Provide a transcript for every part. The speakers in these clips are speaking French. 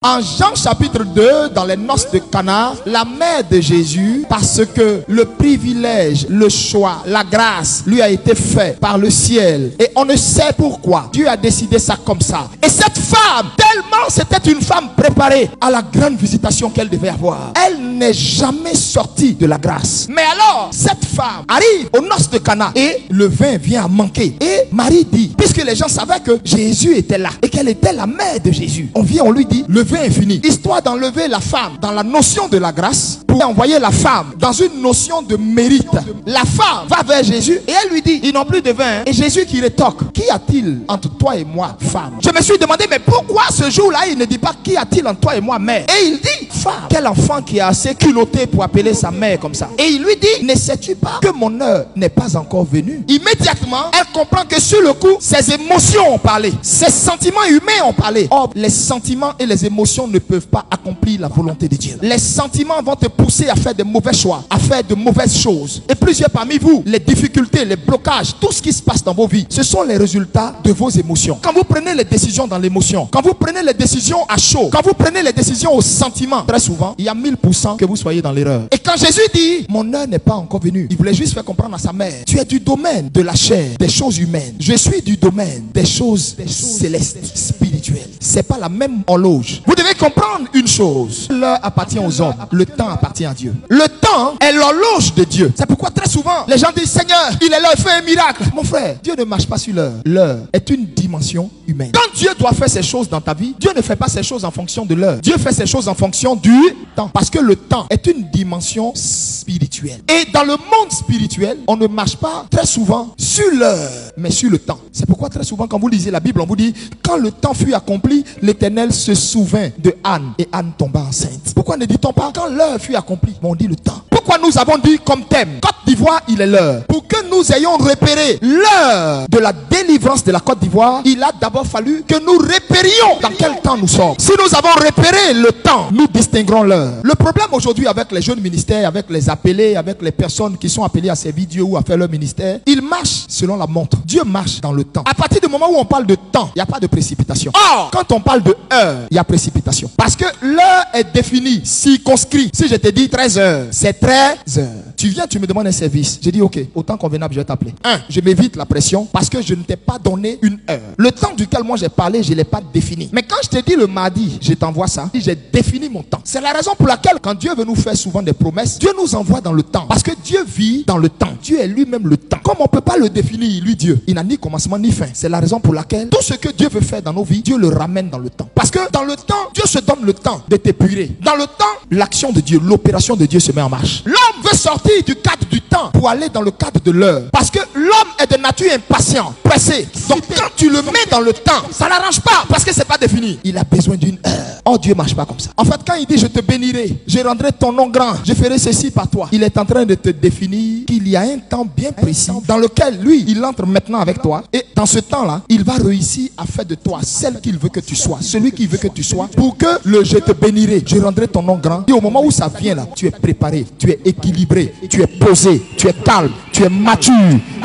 En Jean chapitre 2, dans les noces de Cana, la mère de Jésus, parce que le privilège, le choix, la grâce lui a été fait par le ciel. Et on ne sait pourquoi. Dieu a décidé ça comme ça. Et cette femme, tellement c'était une femme préparée à la grande visitation qu'elle devait avoir, elle n'est jamais sortie de la grâce. Mais alors, cette femme arrive aux noces de Cana et le vin vient à manquer. Et Marie dit, puisque les gens savaient que Jésus était là et qu'elle était la mère de Jésus, on lui dit, le vin est fini. Histoire d'enlever la femme dans la notion de la grâce pour envoyer la femme dans une notion de mérite. La femme va vers Jésus et elle lui dit, ils n'ont plus de vin. Et Jésus qui rétorque, qu'y a-t-il entre toi et moi, femme? Je me suis demandé, mais pourquoi ce jour-là il ne dit pas, qu'y a-t-il entre toi et moi, mère? Et il dit, femme, quel enfant qui est assez culotté pour appeler sa mère comme ça? Et il lui dit, ne sais-tu pas que mon heure n'est pas encore venue? Immédiatement, elle comprend que sur le coup, ses émotions ont parlé, ses sentiments humains ont parlé. Or, les sentiments et les émotions ne peuvent pas accomplir la volonté de Dieu. Les sentiments vont te pousser à faire de mauvais choix, à faire de mauvaises choses. Et plusieurs parmi vous, les difficultés, les blocages, tout ce qui se passe dans vos vies, ce sont les résultats de vos émotions. Quand vous prenez les décisions dans l'émotion, quand vous prenez les décisions à chaud, quand vous prenez les décisions au sentiment, très souvent, il y a 1000% que vous soyez dans l'erreur. Et quand Jésus dit, mon heure n'est pas encore venue, il voulait juste faire comprendre à sa mère, tu es du domaine de la chair, des choses humaines. Je suis du domaine des choses célestes, spirituelles. C'est pas la même horloge. Vous devez comprendre une chose. L'heure appartient aux hommes. Le temps appartient à Dieu. Le temps est l'horloge de Dieu. C'est pourquoi très souvent, les gens disent, Seigneur, il est l'heure, fais un miracle. Mon frère, Dieu ne marche pas sur l'heure. L'heure est une dimension humaine. Quand Dieu doit faire ces choses dans ta vie, Dieu ne fait pas ces choses en fonction de l'heure. Dieu fait ces choses en fonction du temps. Parce que le temps est une dimension spirituelle. Et dans le monde spirituel, on ne marche pas très souvent sur l'heure, mais sur le temps. C'est pourquoi très souvent, quand vous lisez la Bible, on vous dit, quand le temps fut accompli, l'Éternel se souvint de Anne et Anne tomba enceinte. Pourquoi ne dit-on pas quand l'heure fut accomplie? Mais on dit le temps. Pourquoi nous avons dit comme thème Côte d'Ivoire, il est l'heure? Pour que nous ayons repéré l'heure de la délivrance de la Côte d'Ivoire, il a d'abord fallu que nous repérions dans quel temps nous sommes. Si nous avons repéré le temps, nous distinguerons l'heure. Le problème aujourd'hui avec les jeunes ministères, avec les appelés, avec les personnes qui sont appelées à servir Dieu ou à faire leur ministère, ils marchent selon la montre. Dieu marche dans le temps. À partir du moment où on parle de temps, il n'y a pas de précipitation. Or, quand on parle de heure, il y a précipitation. Parce que l'heure est définie, circonscrit. Si je te dis 13 heures, c'est 13 heures. Tu viens, tu me demandes un service. Je dis ok, autant convenable, je vais t'appeler. Je m'évite la pression parce que je ne t'ai pas donné une heure. Le temps duquel moi j'ai parlé, je ne l'ai pas défini. Mais quand je te dis le mardi, je t'envoie ça, j'ai défini mon temps. C'est la raison pour laquelle quand Dieu veut nous faire souvent des promesses, Dieu nous envoie dans le temps. Parce que Dieu vit dans le temps. Dieu est lui-même le temps. Comme on ne peut pas le définir, lui Dieu, il n'a ni commencement ni fin. C'est la raison pour laquelle tout ce que Dieu veut faire dans nos vies, Dieu le ramène dans le temps. Parce que dans le temps, Dieu se donne le temps de t'épurer. Dans le temps, l'action de Dieu, l'opération de Dieu se met en marche. L'homme veut sortir du cadre du temps pour aller dans le cadre de l'heure. Parce que l'homme est de nature impatient, pressé. Donc quand tu le mets dans le temps, ça n'arrange pas parce que c'est pas défini. Il a besoin d'une heure. Oh, Dieu marche pas comme ça. En fait, quand il dit je te bénirai, je rendrai ton nom grand, je ferai ceci par toi, il est en train de te définir qu'il y a un temps bien précis dans lequel lui, il entre maintenant avec toi. Et dans ce temps-là, il va réussir à faire de toi celle qu'il veut que tu sois, celui qu'il veut que tu sois, pour que le je te bénirai, je rendrai ton nom grand. Et au moment où ça vient là, tu es préparé, tu es équilibré, tu es posé, tu es calme, tu es mature,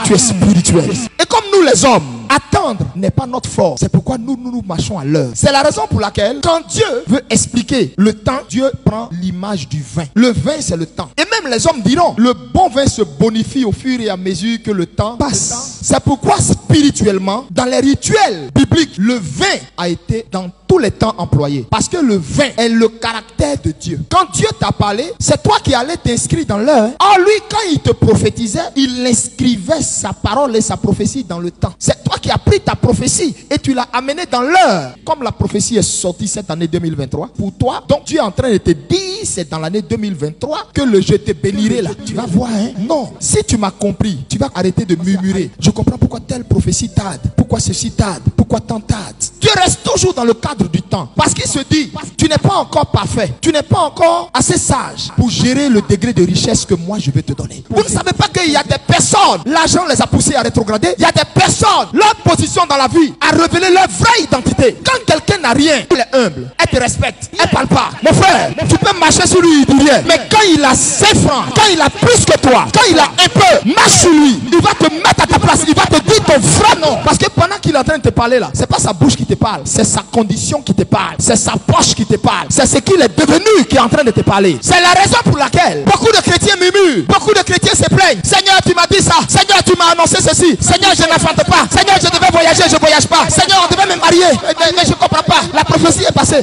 tu es spirituel. Et comme nous les hommes, attendre n'est pas notre force. C'est pourquoi nous marchons à l'heure. C'est la raison pour laquelle quand Dieu veut expliquer le temps, Dieu prend l'image du vin. Le vin, c'est le temps. Et même les hommes diront, le bon vin se bonifie au fur et à mesure que le temps passe. C'est pourquoi spirituellement, dans les rituels bibliques, le vin a été dans tous les temps employé. Parce que le vin est le caractère de Dieu. Quand Dieu t'a parlé, c'est toi qui allais t'inscrire dans l'heure. Or lui, quand il te prophétisait, il inscrivait sa parole et sa prophétie dans le temps. C'est toi qui as pris ta prophétie et tu l'as amenée dans l'heure. Comme la prophétie est sortie cette année 2023, pour toi, donc Dieu est en train de te dire, c'est dans l'année 2023 que le je te bénirai là. Tu vas voir, hein? Non. Si tu m'as compris, tu vas arrêter de murmurer. Je comprends pourquoi telle prophétie tarde, pourquoi ceci tarde, pourquoi tant tarde. Dieu reste toujours dans le cadre du temps. Parce qu'il se dit, tu n'es pas encore parfait, tu n'es pas encore assez sage pour gérer le degré de richesse que moi je vais te donner. Vous ne savez pas qu'il y a des personnes, l'argent les a poussés à rétrograder. Il y a des personnes, leur position dans la vie a révélé leur vraie identité. Quand quelqu'un n'a rien, elle est humble, elle te respecte, elle parle pas. Mon frère, tu peux marcher sur lui, il dit rien. Mais quand il a 5 francs, quand il a plus que toi, quand il a un peu, marche sur lui, il va te mettre à ta place, il va te dire ton vrai nom. Parce que pendant Pendant qu'il est en train de te parler là, c'est pas sa bouche qui te parle, c'est sa condition qui te parle, c'est sa poche qui te parle, c'est ce qu'il est devenu qui est en train de te parler. C'est la raison pour laquelle beaucoup de chrétiens murmurent, beaucoup de chrétiens se plaignent. Seigneur, tu m'as dit ça. Seigneur, tu m'as annoncé ceci. Seigneur, je n'enfante pas. Seigneur, je devais voyager, je ne voyage pas. Seigneur, on devait me marier, mais je ne comprends pas. La prophétie est passée.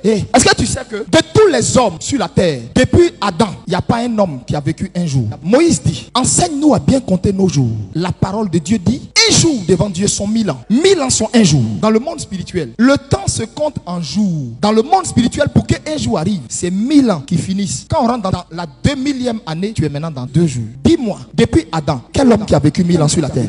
Est-ce que tu sais que de tous les hommes sur la terre, depuis Adam, il n'y a pas un homme qui a vécu un jour. Moïse dit, enseigne-nous à bien compter nos jours. La parole de Dieu dit, un jour devant Dieu sont 1000 ans. 1000 ans sont un jour. Dans le monde spirituel, le temps se compte en jours. Dans le monde spirituel, pour qu'un jour arrive, c'est 1000 ans qui finissent. Quand on rentre dans la 2000e année, tu es maintenant dans 2 jours. Dis-moi, depuis Adam, quel homme qui a vécu 1000 ans sur la terre?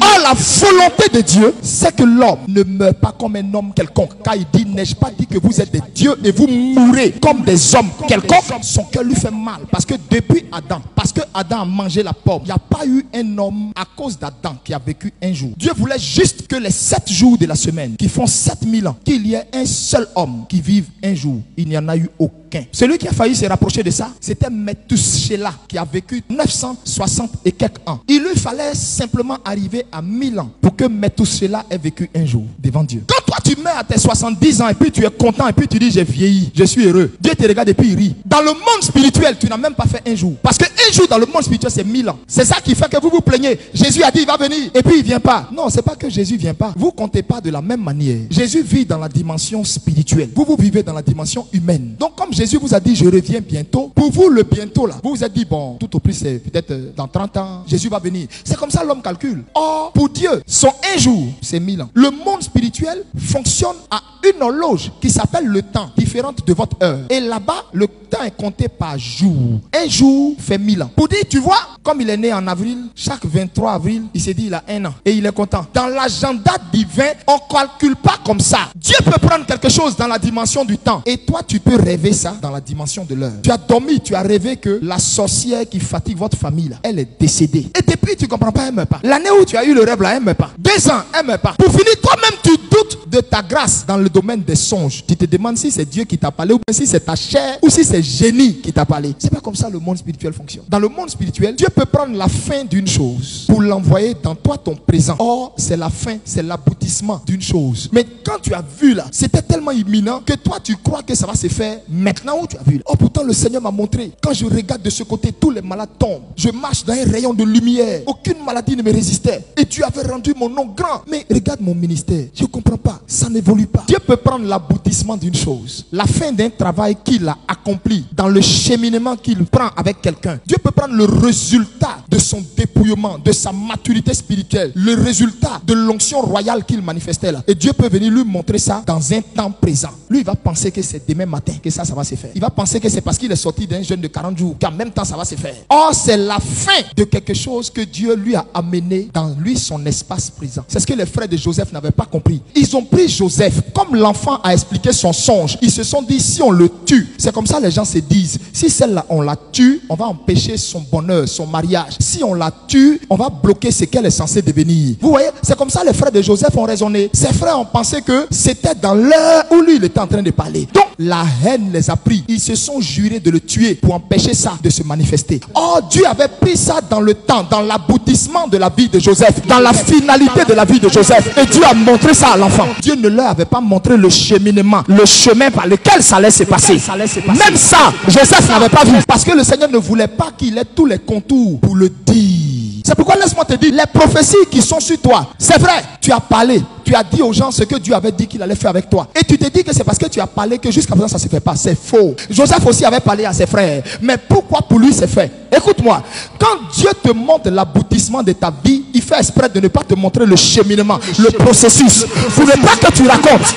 Or, la volonté de Dieu, c'est que l'homme ne meurt pas comme un homme quelconque. Car il dit, n'ai-je pas dit que vous êtes des dieux et vous mourrez comme des hommes quelconques? Son cœur lui fait mal. Parce que depuis Adam, parce que Adam a mangé la pomme, il n'y a pas eu un homme à cause d'Adam qui a vécu un jour. Dieu voulait juste que les 7 jours de la semaine, qui font 7000 ans, qu'il y ait un seul homme qui vive un jour. Il n'y en a eu aucun. Celui qui a failli se rapprocher de ça, c'était Methushélah qui a vécu 960 et quelques ans. Il lui fallait simplement arriver à 1000 ans pour que Methushélah ait vécu un jour devant Dieu. Quand toi tu mets à tes 70 ans et puis tu es content et puis tu dis j'ai vieilli, je suis heureux, Dieu te regarde et puis il rit. Dans le monde spirituel, tu n'as même pas fait un jour. Parce que un jour dans le monde spirituel, c'est 1000 ans. C'est ça qui fait que vous vous plaignez. Jésus a dit il va venir et puis il vient pas. Non, c'est pas que Jésus vient pas. Vous comptez pas de la même manière. Jésus vit dans la dimension spirituelle. Vous vivez dans la dimension humaine. Donc comme Jésus vous a dit je reviens bientôt, pour vous le bientôt là, vous vous êtes dit bon, tout au plus c'est peut-être dans 30 ans, Jésus va venir. C'est comme ça l'homme calcule. Or, pour Dieu, son un jour, c'est 1000 ans. Le monde spirituel fonctionne à une horloge qui s'appelle le temps, différente de votre heure. Et là-bas, le temps est compté par jour. Un jour fait 1000 ans. Pour dire, tu vois, comme il est né en avril, chaque 23 avril, il s'est dit il a 1 an. Et il est content. Dans l'agenda divin, on ne calcule pas comme ça. Dieu peut prendre quelque chose dans la dimension du temps. Et toi, tu peux rêver ça dans la dimension de l'heure. Tu as dormi, tu as rêvé que la sorcière qui fatigue votre famille, là, elle est décédée. Et depuis, tu ne comprends pas, elle ne meurt pas. L'année où tu as eu le rêve là, elle ne meurt pas. 2 ans, elle ne meurt pas. Pour finir, toi-même, tu doutes de ta grâce dans le domaine des songes. Tu te demandes si c'est Dieu qui t'a parlé ou bien si c'est ta chair ou si c'est génie qui t'a parlé. C'est pas comme ça le monde spirituel fonctionne. Dans le monde spirituel, Dieu peut prendre la fin d'une chose pour l'envoyer dans toi, ton présent. Or, c'est la fin, c'est l'aboutissement d'une chose. Mais quand tu as vu là, c'était tellement imminent que toi, tu crois que ça va se faire maintenant où tu as vu là. Oh, pourtant, le Seigneur m'a montré. Quand je regarde de ce côté, tous les malades tombent. Je marche dans un rayon de lumière. Aucune maladie ne me résistait. Et tu avais rendu mon nom grand. Mais regarde mon ministère. Je ne comprends pas. Ça n'évolue pas. Dieu peut prendre l'aboutissement d'une chose, la fin d'un travail qu'il a accompli, dans le cheminement qu'il prend avec quelqu'un. Dieu peut prendre le résultat de son dépouillement, de sa maturité spirituelle, le résultat de l'onction royale qu'il manifestait là. Et Dieu peut venir lui montrer ça dans un temps présent. Lui, il va penser que c'est demain matin que ça va se faire. Il va penser que c'est parce qu'il est sorti d'un jeûne de 40 jours qu'en même temps ça va se faire. Or, c'est la fin de quelque chose que Dieu lui a amené dans lui, son espace présent. C'est ce que les frères de Joseph n'avaient pas compris. Ils ont pris Joseph, comme l'enfant a expliqué son songe. Ils se sont dit, si on le tue, c'est comme ça les gens se disent, si celle-là on la tue, on va empêcher son bonheur, son mariage. Si on la tue, on va bloquer ce qu'elle est censée devenir. Vous voyez, c'est comme ça les frères de Joseph ont raisonné. Ses frères ont pensé que c'était dans l'heure où lui il était en train de parler. Donc la haine les a pris. Ils se sont jurés de le tuer pour empêcher ça de se manifester. Or, Dieu avait pris ça dans le temps, dans l'aboutissement de la vie de Joseph, dans la finalité de la vie de Joseph. Et Dieu a montré ça à l'enfant. Dieu ne leur avait pas montré le cheminement, le chemin par lequel ça allait se passer. Même ça, Joseph n'avait pas vu. Parce que le Seigneur ne voulait pas qu'il ait tous les contours pour le dire. C'est pourquoi laisse-moi te dire, les prophéties qui sont sur toi, c'est vrai, tu as parlé. Tu as dit aux gens ce que Dieu avait dit qu'il allait faire avec toi. Et tu te dis que c'est parce que tu as parlé que jusqu'à présent ça ne se fait pas. C'est faux. Joseph aussi avait parlé à ses frères. Mais pourquoi pour lui c'est fait? Écoute-moi. Quand Dieu te montre l'aboutissement de ta vie, il fait exprès de ne pas te montrer le cheminement, le processus. Pour ne pas que tu racontes.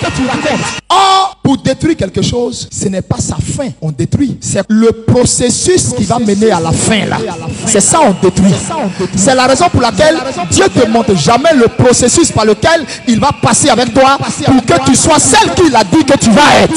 Or, pour détruire quelque chose, ce n'est pas sa fin. On détruit. C'est le processus qui va mener à la fin là. C'est ça on détruit. C'est la raison pour laquelle Dieu ne te montre jamais le processus par lequel il va passer avec toi pour que tu sois celle qu'il a dit que tu vas être.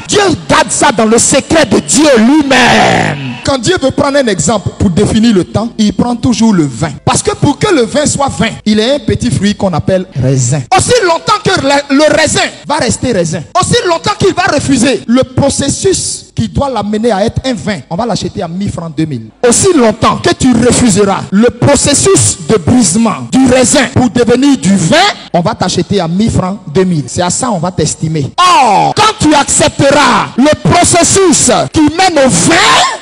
Dieu garde ça dans le secret de Dieu lui-même. Quand Dieu veut prendre un exemple pour définir le temps, il prend toujours le vin. Parce que pour que le vin soit vin, il est un petit fruit qu'on appelle raisin. Aussi longtemps que le raisin va rester raisin, aussi longtemps qu'il va refuser, le processus qui doit l'amener à être un vin, on va l'acheter à 1000 francs, 2000. Aussi longtemps que tu refuseras le processus de brisement du raisin pour devenir du vin, on va t'acheter à 1000 francs, 2000. C'est à ça on va t'estimer. Or, quand tu accepteras le processus qui mène au vin,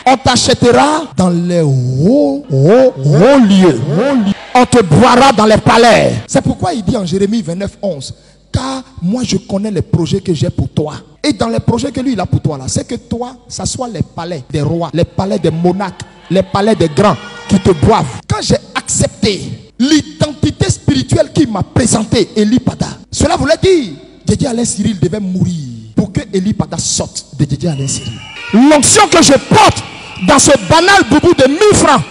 on t'achètera dans les hauts lieux. On te boira dans les palais. C'est pourquoi il dit en Jérémie 29, 11, car moi je connais les projets que j'ai pour toi. Et dans les projets que lui il a pour toi là, c'est que toi, ça soit les palais des rois, les palais des monarques, les palais des grands qui te boivent. Quand j'ai accepté l'identité spirituelle qu'il m'a présentée, Eli Pada, cela voulait dire Djedje Alain Cyril devait mourir pour que Eli Pada sorte de Djedje Alain Cyril. L'onction que je porte dans ce banal boubou de 1000 francs,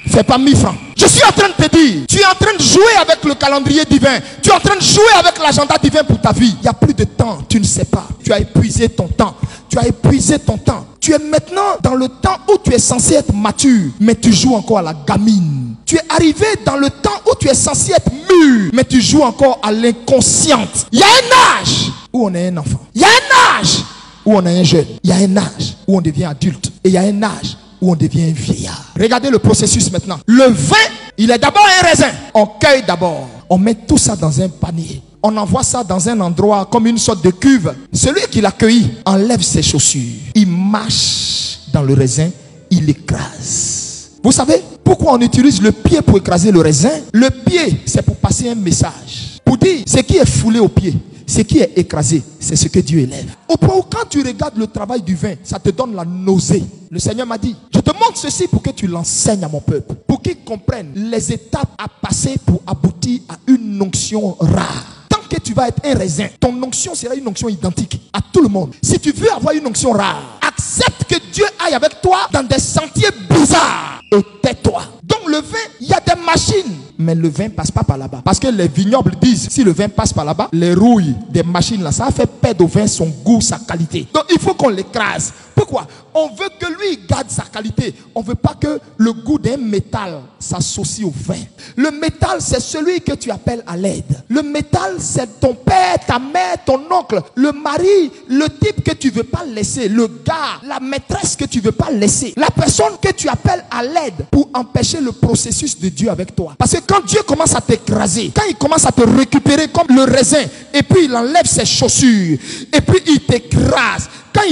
fait pas 1000 francs. Je suis en train de te dire, tu es en train de jouer avec le calendrier divin. Tu es en train de jouer avec l'agenda divin pour ta vie. Il n'y a plus de temps, tu ne sais pas. Tu as épuisé ton temps. Tu as épuisé ton temps. Tu es maintenant dans le temps où tu es censé être mature, mais tu joues encore à la gamine. Tu es arrivé dans le temps où tu es censé être mûr, mais tu joues encore à l'inconsciente. Il y a un âge où on est un enfant. Il y a un âge où on est un jeune. Il y a un âge où on devient adulte. Et il y a un âge où on devient un vieillard. Regardez le processus maintenant. Le vin, il est d'abord un raisin. On cueille d'abord. On met tout ça dans un panier. On envoie ça dans un endroit comme une sorte de cuve. Celui qui l'a cueilli enlève ses chaussures. Il marche dans le raisin. Il écrase. Vous savez pourquoi on utilise le pied pour écraser le raisin? Le pied, c'est pour passer un message. Pour dire ce qui est foulé au pied. Ce qui est écrasé, c'est ce que Dieu élève. Au point où quand tu regardes le travail du vin, ça te donne la nausée. Le Seigneur m'a dit, je te montre ceci pour que tu l'enseignes à mon peuple. Pour qu'ils comprennent les étapes à passer pour aboutir à une onction rare. Tant que tu vas être un raisin, ton onction sera une onction identique à tout le monde. Si tu veux avoir une onction rare, accepte que Dieu aille avec toi dans des sentiers bizarres et tais-toi. Donc le vin, il y a des machines. Mais le vin passe pas par là-bas. Parce que les vignobles disent, si le vin passe par là-bas, les rouilles des machines là, ça a fait perdre au vin son goût, sa qualité. Donc il faut qu'on l'écrase. Pourquoi? On veut que lui garde sa qualité. On veut pas que le goût d'un métal s'associe au vin. Le métal, c'est celui que tu appelles à l'aide. Le métal, c'est ton père, ta mère, ton oncle, le mari, le type que tu veux pas laisser, le gars, la maîtresse que tu veux pas laisser, la personne que tu appelles à l'aide pour empêcher le processus de Dieu avec toi. Parce que quand Dieu commence à t'écraser, quand il commence à te récupérer comme le raisin, et puis il enlève ses chaussures, et puis il t'écrase. Quand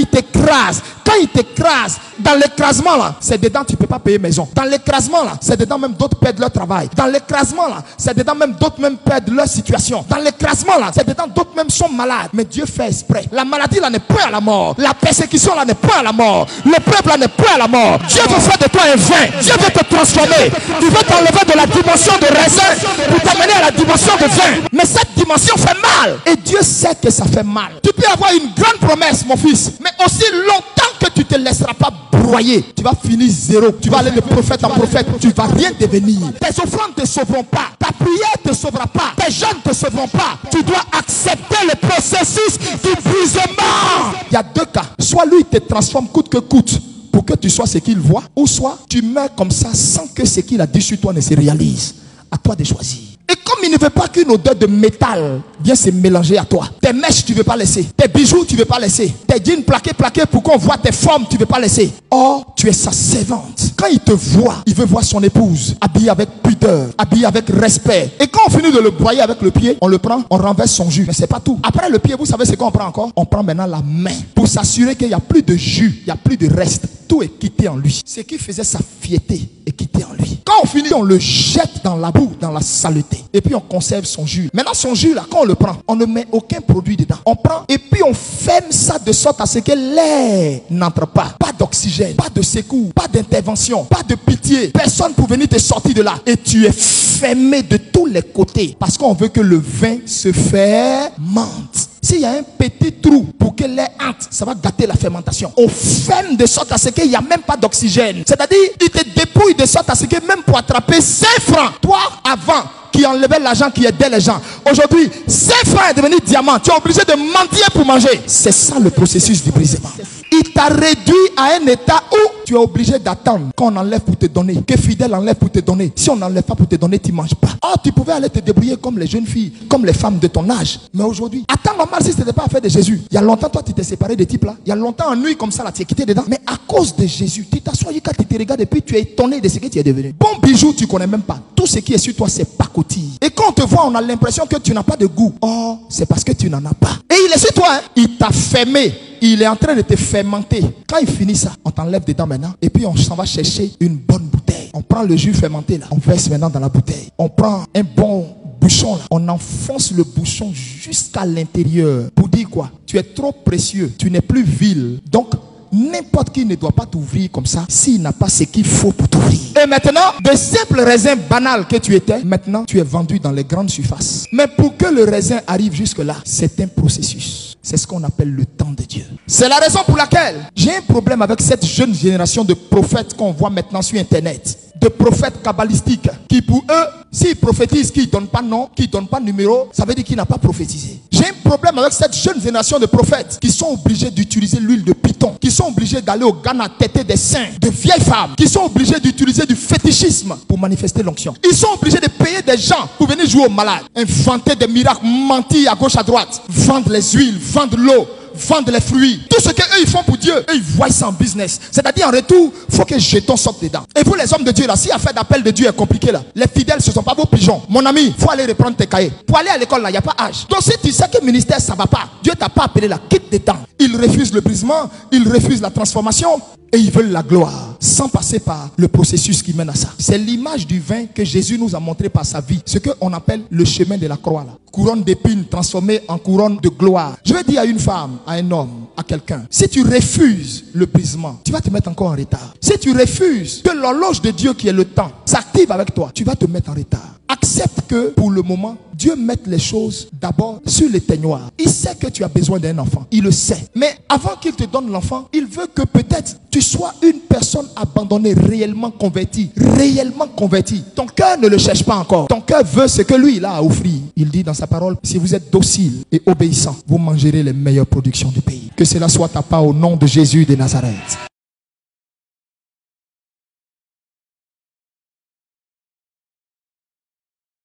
il t'écrase, dans l'écrasement là, c'est dedans tu peux pas payer maison. Dans l'écrasement là, c'est dedans même d'autres perdent leur travail. Dans l'écrasement là, c'est dedans même d'autres même perdent leur situation. Dans l'écrasement là, c'est dedans d'autres même sont malades. Mais Dieu fait exprès. La maladie là n'est point à la mort. La persécution là n'est point à la mort. Le peuple là n'est point à la mort. Dieu veut faire de toi un vin. Dieu veut te transformer. Il veut t'enlever de la dimension de raisin pour t'amener à la dimension de vin. Mais cette dimension fait mal. Et Dieu sait que ça fait mal. Tu peux avoir une grande promesse, mon fils. Mais aussi longtemps que tu ne te laisseras pas broyer, tu vas finir zéro. Tu vas aller de prophète en prophète. Tu ne vas rien devenir. Tes offrandes ne te sauveront pas. Ta prière ne te sauvera pas. Tes jeûnes ne te sauveront pas. Tu dois accepter le processus d'épuisement. Il y a deux cas. Soit lui te transforme coûte que coûte pour que tu sois ce qu'il voit, ou soit tu meurs comme ça sans que ce qu'il a dit sur toi ne se réalise. À toi de choisir. Et comme il ne veut pas qu'une odeur de métal vienne se mélanger à toi, tes mèches tu ne veux pas laisser, tes bijoux tu ne veux pas laisser, tes jeans plaqués pour qu'on voit tes formes tu ne veux pas laisser. Or tu es sa servante. Quand il te voit, il veut voir son épouse habillée avec pudeur, habillée avec respect. Et quand on finit de le broyer avec le pied, on le prend, on renverse son jus. Mais c'est pas tout. Après le pied, vous savez ce qu'on prend encore? On prend maintenant la main pour s'assurer qu'il n'y a plus de jus, il n'y a plus de reste. Tout est quitté en lui. Ce qui faisait sa fierté est quitté en lui. Quand on finit, on le jette dans la boue, dans la saleté. Et puis on conserve son jus. Maintenant son jus là, quand on le prend, on ne met aucun produit dedans. On prend et puis on ferme ça de sorte à ce que l'air n'entre pas. Pas d'oxygène, pas de secours, pas d'intervention, pas de pitié. Personne pour venir te sortir de là. Et tu es fermé de tous les côtés. Parce qu'on veut que le vin se fermente. S'il y a un petit trou pour que l'air entre, ça va gâter la fermentation. On ferme de sorte à ce qu'il n'y a même pas d'oxygène. C'est-à-dire, il te dépouille de sorte à ce que même pour attraper 5 francs, toi avant qui enlevait l'argent qui aidait les gens, aujourd'hui 5 francs est devenu diamant. Tu es obligé de mendier pour manger. C'est ça le processus du brisement. Il t'a réduit à un état où tu es obligé d'attendre qu'on enlève pour te donner, que fidèle enlève pour te donner. Si on n'enlève pas pour te donner, tu ne manges pas. Oh, tu pouvais aller te débrouiller comme les jeunes filles, comme les femmes de ton âge. Mais aujourd'hui, attends normal si ce n'était pas affaire de Jésus. Il y a longtemps, toi, tu t'es séparé de type là. Il y a longtemps, en nuit comme ça, là, tu es quitté dedans. Mais à cause de Jésus, tu t'assois, quand tu te regardes et puis tu es étonné de ce que tu es devenu. Bon bijou, tu ne connais même pas. Tout ce qui est sur toi, c'est pacotille. Et quand on te voit, on a l'impression que tu n'as pas de goût. Oh, c'est parce que tu n'en as pas. Et il est sur toi, hein. Il t'a fermé. Il est en train de te fermenter. Quand il finit ça, on t'enlève dedans maintenant. Et puis on s'en va chercher une bonne bouteille. On prend le jus fermenté là. On verse maintenant dans la bouteille. On prend un bon bouchon là. On enfonce le bouchon jusqu'à l'intérieur. Pour dire quoi? Tu es trop précieux. Tu n'es plus vil. Donc, n'importe qui ne doit pas t'ouvrir comme ça s'il n'a pas ce qu'il faut pour t'ouvrir. Et maintenant, de simples raisins banals que tu étais, maintenant tu es vendu dans les grandes surfaces. Mais pour que le raisin arrive jusque là, c'est un processus. C'est ce qu'on appelle le temps de Dieu. C'est la raison pour laquelle j'ai un problème avec cette jeune génération de prophètes qu'on voit maintenant sur internet. De prophètes kabbalistiques qui pour eux, s'ils prophétisent, qu'ils ne donnent pas nom, qu'ils ne donnent pas numéro, ça veut dire qu'ils n'ont pas prophétisé. J'ai un problème avec cette jeune génération de prophètes qui sont obligés d'utiliser l'huile de python, qui sont obligés d'aller au Ghana têter des saints, de vieilles femmes, qui sont obligés d'utiliser du fétichisme pour manifester l'onction. Ils sont obligés de payer des gens pour venir jouer aux malades, inventer des miracles, mentir à gauche à droite, vendre les huiles, vendre l'eau, vendre les fruits. Tout ce qu'eux ils font pour Dieu, eux ils voient ça en business. C'est-à-dire en retour, il faut que jeton sorte dedans. Et vous les hommes de Dieu là, si l'affaire d'appel de Dieu est compliquée là, les fidèles ce ne sont pas vos pigeons. Mon ami, il faut aller reprendre tes cahiers. Pour aller à l'école là, il n'y a pas âge. Donc si tu sais que le ministère ça ne va pas, Dieu t'a pas appelé là, quitte dedans. Ils refusent le brisement, ils refusent la transformation et ils veulent la gloire sans passer par le processus qui mène à ça. C'est l'image du vin que Jésus nous a montré par sa vie. Ce qu'on appelle le chemin de la croix là. Couronne d'épines transformée en couronne de gloire. Je vais dire à une femme, à un homme, à quelqu'un, si tu refuses le brisement, tu vas te mettre encore en retard. Si tu refuses que l'horloge de Dieu qui est le temps s'active avec toi, tu vas te mettre en retard. Accepte que pour le moment, Dieu mette les choses d'abord sur l'éteignoir. Il sait que tu as besoin d'un enfant. Il le sait. Mais avant qu'il te donne l'enfant, il veut que peut-être tu sois une personne abandonnée, réellement convertie. Réellement convertie. Ton cœur ne le cherche pas encore. Ton cœur veut ce que lui, il a à offrir. Il dit dans sa parole, si vous êtes docile et obéissant, vous mangerez les meilleures productions du pays. Que cela soit ta part au nom de Jésus de Nazareth.